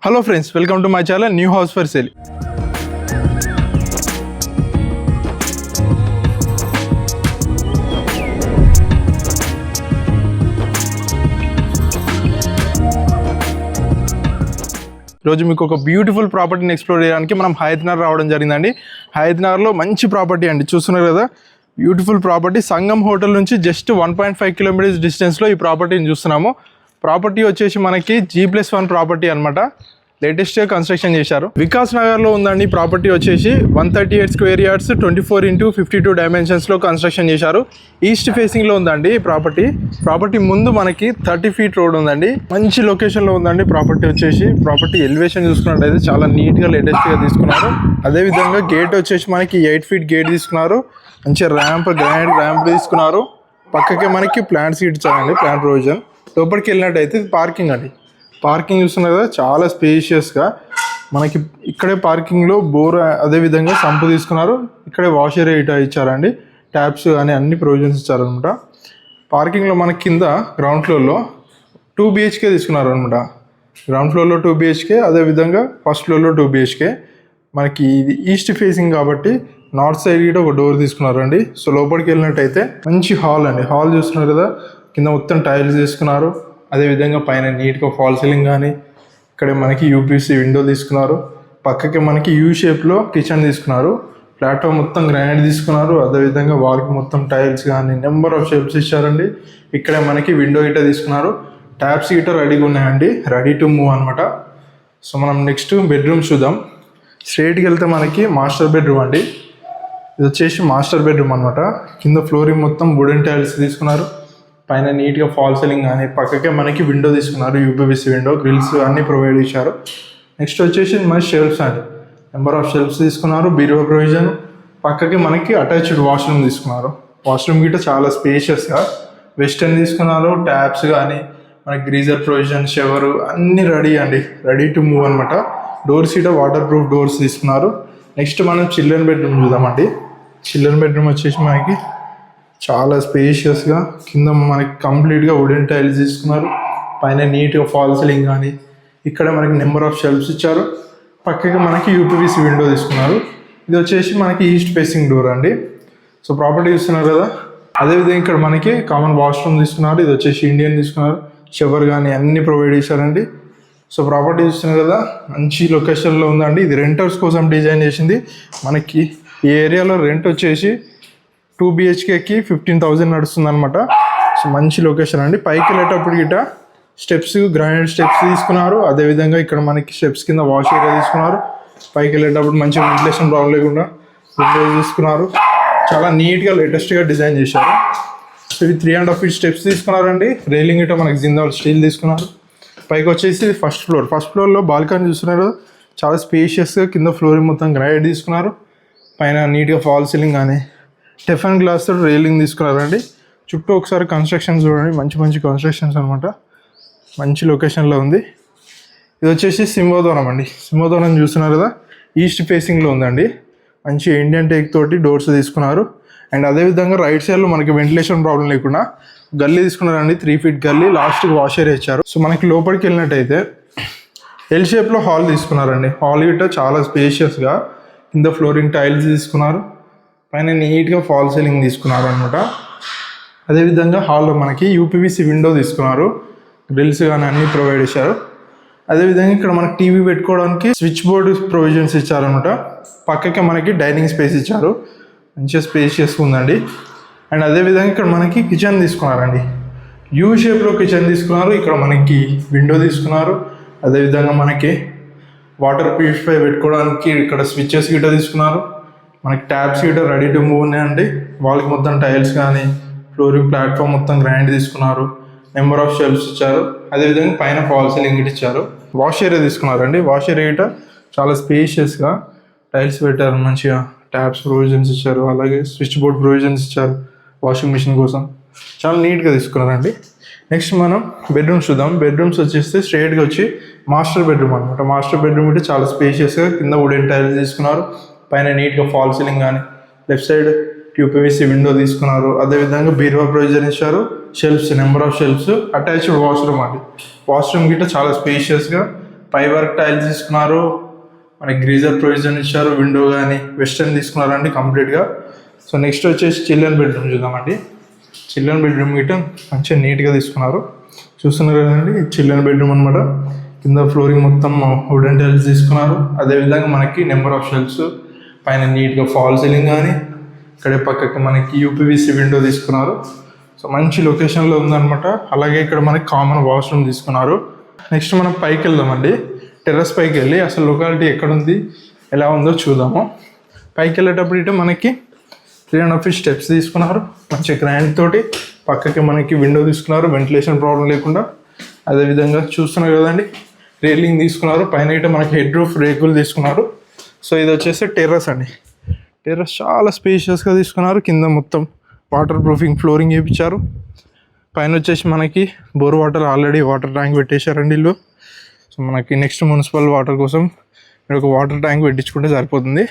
Hello friends, welcome to my channel new house for sale. ఈరోజు మీకు ఒక beautiful ప్రాపర్టీని ఎక్స్ప్లోర్ చేయడానికి మనం హయత్నగర్ రావడం జరిగిందండి. హయత్నగర్లో మంచి ప్రాపర్టీ అండి, చూస్తున్నారు కదా, బ్యూటిఫుల్ ప్రాపర్టీ. సంగం హోటల్ నుంచి జస్ట్ 1.5 కిలోమీటర్స్ డిస్టెన్స్లో ఈ ప్రాపర్టీని చూస్తున్నాము. ప్రాపర్టీ వచ్చేసి మనకి G+1 ప్రాపర్టీ అనమాట. లేటెస్ట్గా కన్స్ట్రక్షన్ చేశారు. వికాస్ నగర్లో ఉందండి. ప్రాపర్టీ వచ్చేసి 138 స్క్వేర్ యార్డ్స్ 24x52 డైమెన్షన్స్లో కన్స్ట్రక్షన్ చేశారు. ఈస్ట్ ఫేసింగ్లో ఉందండి ప్రాపర్టీ ముందు మనకి 30 ఫీట్ రోడ్ ఉందండి. మంచి లొకేషన్లో ఉందండి ప్రాపర్టీ వచ్చేసి. ప్రాపర్టీ ఎలివేషన్ చూసుకున్నట్టయితే చాలా నీట్గా లేటెస్ట్గా తీసుకున్నారు. అదేవిధంగా గేట్ వచ్చేసి మనకి 8 ఫీట్ గేట్ తీసుకున్నారు. మంచి గ్రానైట్ ర్యాంప్ తీసుకున్నారు. పక్కకే మనకి ప్లాంట్ సీట్ ఇచ్చారండి, ప్లాంట్ ప్రొవిజన్. లోపలికి వెళ్ళినట్టయితే పార్కింగ్ అండి. పార్కింగ్ చూస్తున్నారు కదా, చాలా స్పేషియస్గా మనకి ఇక్కడే పార్కింగ్లో బోర్, అదేవిధంగా సంపు తీసుకున్నారు. ఇక్కడే వాష్ ఏరియా ఇచ్చారండి. ట్యాప్స్ కానీ అన్ని ప్రొవిజన్స్ ఇచ్చారనమాట. పార్కింగ్లో మనకి కింద గ్రౌండ్ ఫ్లోర్లో 2 BHK తీసుకున్నారు అనమాట. గ్రౌండ్ ఫ్లోర్లో 2 BHK, అదేవిధంగా ఫస్ట్ ఫ్లోర్లో 2 BHK. మనకి ఇది ఈస్ట్ ఫేసింగ్ కాబట్టి నార్త్ సైడ్ కూడా ఒక డోర్ తీసుకున్నారండి. సో లోపలికి వెళ్ళినట్టయితే మంచి హాల్ అండి. హాల్ చూస్తున్నారు కదా, కింద మొత్తం టైల్స్ తీసుకున్నారు. అదేవిధంగా పైన నీట్గా ఫాల్ సీలింగ్ కానీ, ఇక్కడ మనకి UPVC విండో తీసుకున్నారు. పక్కకి మనకి యూ షేప్లో కిచెన్ తీసుకున్నారు. ప్లాట్ఫామ్ మొత్తం గ్రానైట్ తీసుకున్నారు. అదేవిధంగా వాల్కి మొత్తం టైల్స్ కానీ నెంబర్ ఆఫ్ షేప్స్ ఇచ్చారండి. ఇక్కడే మనకి విండో గిట తీసుకున్నారు. ట్యాప్స్ గిట రెడీగా ఉన్నాయండి, రెడీ టు మూవ్ అనమాట. సో మనం నెక్స్ట్ బెడ్రూమ్ చూద్దాం. స్ట్రైట్కి వెళ్తే మనకి మాస్టర్ బెడ్రూమ్ అండి. ఇది వచ్చేసి మాస్టర్ బెడ్రూమ్ అనమాట. కింద ఫ్లోరింగ్ మొత్తం వుడెన్ టైల్స్ తీసుకున్నారు. పైన నీట్గా ఫాల్ సీలింగ్ కానీ, పక్కకే మనకి విండో తీసుకున్నారు. UPVC విండో, గ్రిల్స్ అన్నీ ప్రొవైడ్ చేశారు. నెక్స్ట్ వచ్చేసి మన షెల్ఫ్స్ అండి. నెంబర్ ఆఫ్ షెల్ఫ్స్ తీసుకున్నారు. బీరువా ప్రొవిజన్. పక్కకి మనకి అటాచ్డ్ వాష్రూమ్ తీసుకున్నారు. వాష్రూమ్ గిట్ట చాలా స్పేషియస్గా వెస్టర్న్ తీసుకున్నారు. ట్యాప్స్ కానీ, మనకి గ్రీజర్ ప్రొవిజన్, షవరు అన్నీ రెడీ అండి, రెడీ టు మూవ్ అనమాట. డోర్స్ గిట్ట వాటర్ ప్రూఫ్ డోర్స్ తీసుకున్నారు. నెక్స్ట్ మనం చిల్డ్రన్ బెడ్రూమ్ చూద్దామండి. చిల్డ్రన్ బెడ్రూమ్ వచ్చేసి మనకి చాలా స్పేషియస్గా, కింద మనకి కంప్లీట్గా వుడెన్ టైల్స్ తీసుకున్నారు. పైన నీట్గా ఫాల్ సీలింగ్ కానీ, ఇక్కడ మనకి నెంబర్ ఆఫ్ షెల్ఫ్స్ ఇచ్చారు. పక్కకి మనకి UPVC విండో తీసుకున్నారు. ఇది వచ్చేసి మనకి ఈస్ట్ ఫేసింగ్ డోర్ అండి. సో ప్రాపర్టీ చూస్తున్నారు కదా. అదేవిధంగా ఇక్కడ మనకి కామన్ వాష్రూమ్ తీసుకున్నారు. ఇది వచ్చేసి ఇండియన్ తీసుకున్నారు. షవర్ కానీ అన్నీ ప్రొవైడ్ చేశారండి. సో ప్రాపర్టీ చూస్తున్నారు కదా, మంచి లొకేషన్లో ఉందండి. ఇది రెంటర్స్ కోసం డిజైన్ చేసింది. మనకి ఈ ఏరియాలో రెంట్ వచ్చేసి 2 BHKకి 15,000 నడుస్తుంది అనమాట. సో మంచి లొకేషన్ అండి. పైకి వెళ్ళేటప్పుడు గిట్ట స్టెప్స్, గ్రానైట్ స్టెప్స్ తీసుకున్నారు. అదేవిధంగా ఇక్కడ మనకి స్టెప్స్ కింద వాష్ ఏరియా తీసుకున్నారు. పైకి వెళ్ళేటప్పుడు మంచి వెంటిలేషన్ ప్రాబ్లం లేకుండా విండోస్ తీసుకున్నారు. చాలా నీట్గా లేటెస్ట్గా డిజైన్ చేశారు. సో ఇది 3.5 feet స్టెప్స్ తీసుకున్నారండి. రైలింగ్ గిట్ట మనకి జిందాల్ స్టీల్ తీసుకున్నారు. పైకి వచ్చేసి ఫస్ట్ ఫ్లోర్లో బాల్కనీ చూస్తున్నారు. చాలా స్పేషియస్గా కింద ఫ్లోరింగ్ మొత్తం గ్రానైట్ తీసుకున్నారు. పైన నీట్గా ఫాల్ సీలింగ్ కానీ టెఫన్ గ్లాస్తో రైలింగ్ తీసుకున్నారండి. చుట్టూ ఒకసారి కన్స్ట్రక్షన్స్ చూడండి, మంచి కన్స్ట్రక్షన్స్ అనమాట. మంచి లొకేషన్లో ఉంది. ఇది వచ్చేసి సింహద్వారం అండి. సింహద్వారం చూస్తున్నారు కదా, ఈస్ట్ ఫేసింగ్లో ఉందండి. మంచి ఇండియన్ టేక్ తోటి డోర్స్ తీసుకున్నారు. అండ్ అదేవిధంగా రైట్ సైడ్లో మనకి వెంటిలేషన్ ప్రాబ్లం లేకుండా గల్లీ తీసుకున్నారండి. 3 feet గల్లీ, లాస్ట్కి వాష్ ఏరియా ఇచ్చారు. సో మనకి లోపలికి వెళ్ళినట్టయితే ఎల్ షేప్లో హాల్ తీసుకున్నారండి. హాల్ గిట్ట చాలా స్పేషియస్గా, కింద ఫ్లోరింగ్ టైల్స్ తీసుకున్నారు. పైన నీట్గా ఫాల్ సీలింగ్ తీసుకున్నారు అనమాట. అదేవిధంగా హాల్లో మనకి UPVC విండో తీసుకున్నారు. గ్రిల్స్ కానీ అన్నీ ప్రొవైడ్ చేశారు. అదేవిధంగా ఇక్కడ మనకి టీవీ పెట్టుకోవడానికి స్విచ్ బోర్డు ప్రొవిజన్స్ ఇచ్చారనమాట. పక్కకే మనకి డైనింగ్ స్పేస్ ఇచ్చారు. మంచిగా స్పేషియస్గా ఉందండి. అండ్ అదేవిధంగా ఇక్కడ మనకి కిచెన్ తీసుకున్నారండి. యూ షేప్లో కిచెన్ తీసుకున్నారు. ఇక్కడ మనకి విండో తీసుకున్నారు. అదేవిధంగా మనకి వాటర్ ప్యూరిఫై పెట్టుకోవడానికి ఇక్కడ స్విచ్చెస్ గిట్ట తీసుకున్నారు. మనకి ట్యాప్స్ గిట్ట రెడీ టు మూవ్ ఉన్నాయండి. వాళ్ళకి మొత్తం టైల్స్ కానీ, ఫ్లోరింగ్ ప్లాట్ఫామ్ మొత్తం గ్రాండ్ తీసుకున్నారు. నెంబర్ ఆఫ్ షెల్ఫ్స్ ఇచ్చారు. అదేవిధంగా పైన ఫాల్ సీలింగ్ గిట్ట ఇచ్చారు. వాష్ ఏరియా తీసుకున్నారండి. వాష్ ఏరియా గిట్ట చాలా స్పేషియస్గా టైల్స్ పెట్టారు. మంచిగా ట్యాప్స్ ప్రొవిజన్స్ ఇచ్చారు. అలాగే స్విచ్ బోర్డ్ ప్రొవిజన్స్ ఇచ్చారు వాషింగ్ మిషన్ కోసం. చాలా నీట్గా తీసుకున్నారండి. నెక్స్ట్ మనం బెడ్రూమ్స్ చూద్దాం. బెడ్రూమ్స్ వచ్చేస్తే స్ట్రైట్గా వచ్చి మాస్టర్ బెడ్రూమ్ అనమాట. మాస్టర్ బెడ్రూమ్ గిట్ట చాలా స్పేషియస్గా, కింద వుడెన్ టైల్స్ తీసుకున్నారు. పైన నీట్గా ఫాల్ సీలింగ్ కానీ, లెఫ్ట్ సైడ్ UPVC విండో తీసుకున్నారు. అదేవిధంగా బీరువా ప్రొవిజన్ ఇచ్చారు. Shelves, number of shelves, attached washroom అండి. వాష్రూమ్ గిట్ట చాలా స్పేషియస్గా, పై వర్క్ టైల్స్ తీసుకున్నారు, మనకి గ్రీజర్ ప్రొవిజన్ ఇచ్చారు, విండో కానీ వెస్టర్న్ తీసుకున్నారండి కంప్లీట్గా. సో నెక్స్ట్ వచ్చేసి చిల్డ్రన్ బెడ్రూమ్ చూద్దామండి. చిల్డ్రన్ బెడ్రూమ్ గిట్ట మంచిగా నీట్గా తీసుకున్నారు. చూస్తున్నారు కదండి, చిల్డ్రన్ బెడ్రూమ్ అనమాట. కింద ఫ్లోరింగ్ మొత్తం వుడెన్ టైల్స్ తీసుకున్నారు. అదేవిధంగా మనకి నెంబర్ ఆఫ్ షెల్ఫ్స్, పైన నీట్గా ఫాల్ సీలింగ్ కానీ, ఇక్కడ పక్కకి మనకి యూపీవీసీ విండో తీసుకున్నారు. సో మంచి లొకేషన్లో ఉందన్నమాట. అలాగే ఇక్కడ మనకి కామన్ వాష్రూమ్ తీసుకున్నారు. నెక్స్ట్ మనం పైకి వెళ్దామండి. టెర్రస్ పైకి వెళ్ళి అసలు లొకాలిటీ ఎక్కడుంది, ఎలా ఉందో చూద్దాము. పైకి వెళ్ళేటప్పుడు ఇటు మనకి 3.5 feet స్టెప్స్ తీసుకున్నారు. మంచి గ్రాండ్ తోటి పక్కకి మనకి విండో తీసుకున్నారు, వెంటిలేషన్ ప్రాబ్లం లేకుండా. అదేవిధంగా చూస్తున్నారు కదండి, రైలింగ్ తీసుకున్నారు. పైన ఇటు మనకి హెడ్ రూఫ్ రేకులు తీసుకున్నారు. సో ఇది వచ్చేసి టెర్రస్ అండి. టెర్రస్ చాలా స్పేషియస్గా తీసుకున్నారు. కింద మొత్తం వాటర్ ప్రూఫింగ్ ఫ్లోరింగ్ వేయించారు. పైన వచ్చేసి మనకి bore water already water tank పెట్టేశారండి ఇల్లు. సో మనకి నెక్స్ట్ మున్సిపల్ వాటర్ కోసం ఇక్కడ ఒక వాటర్ ట్యాంక్ పెట్టించుకుంటే సరిపోతుంది.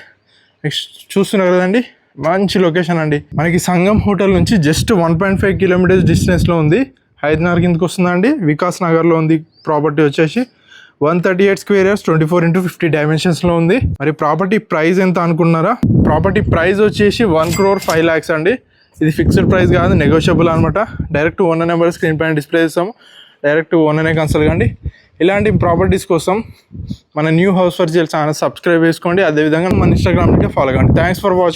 నెక్స్ట్ చూస్తున్నారు కదండి, మంచి లొకేషన్ అండి. మనకి సంగం హోటల్ నుంచి జస్ట్ 1.5 kilometers డిస్టెన్స్లో ఉంది. హైదరాబాద్ కిందకి వస్తుందండి. వికాస్ నగర్లో ఉంది. ప్రాపర్టీ వచ్చేసి 138 square yards 24x50 dimensionsలో ఉంది. మరి ప్రాపర్టీ ప్రైస్ ఎంత అనుకున్నారా? ప్రాపర్టీ ప్రైస్ వచ్చేసి 1,05 lakhs అండి. ఇది ఫిక్స్డ్ ప్రైస్ కాదు, నెగోషియబుల్ అనమాట. డైరెక్ట్ ఓనర్ నెంబర్ స్క్రీన్ పైన డిస్ప్లే చేస్తాము. డైరెక్ట్ ఓనర్నే కన్సల్ట్ కండి. ఇలాంటి ప్రాపర్టీస్ కోసం మన new house for sale channel subscribe చేసుకోండి. అదేవిధంగా మన ఇన్స్టాగ్రామ్కి ఫాలో కండి. Thanks for watching.